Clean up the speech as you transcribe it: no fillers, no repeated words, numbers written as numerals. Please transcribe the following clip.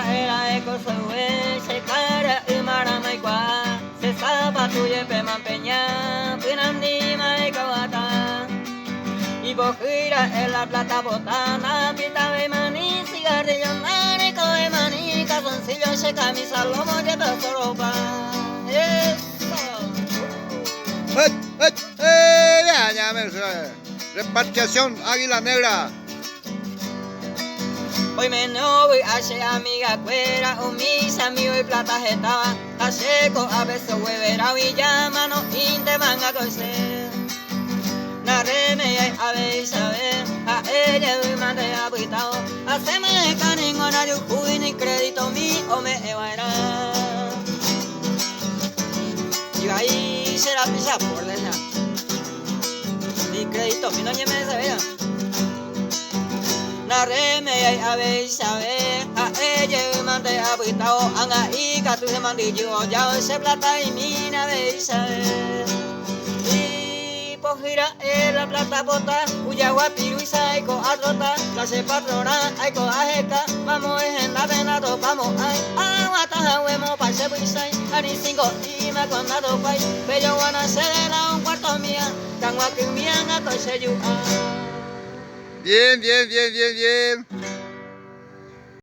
era eco se se cara y maramai kwa se sapa tuye pe mampeña pinandi mai kawata y bojira en la plata botana pita de maní cigarrillo marico de maní calzoncillo se camisa lomo de ropa Repatriación Águila Negra. Hoy me no voy a hacer amiga cuera o mis amigos y plata estaba a seco a beso huevera y llama no inte van a conocer narreme a ver saber a ella y mande habitado haceme canin horario juin y crédito mi o me evairá y ahí será pisa por dejar y crédito mi no me sabía narreme a ver saber a ella y mande habitado anga y catu se mandillo ya ese plata y mina de saber gira en la plata bota, cuya guapiru y saico a trota, clase patrona, aiko ajeca, vamos en la venado, vamos ay, aguata huemo, pase buisai, ani cinco y me condado pai, bello guana se de la un cuarto mía, tan guapi mía, a coche yu. Bien, bien, bien, bien, bien.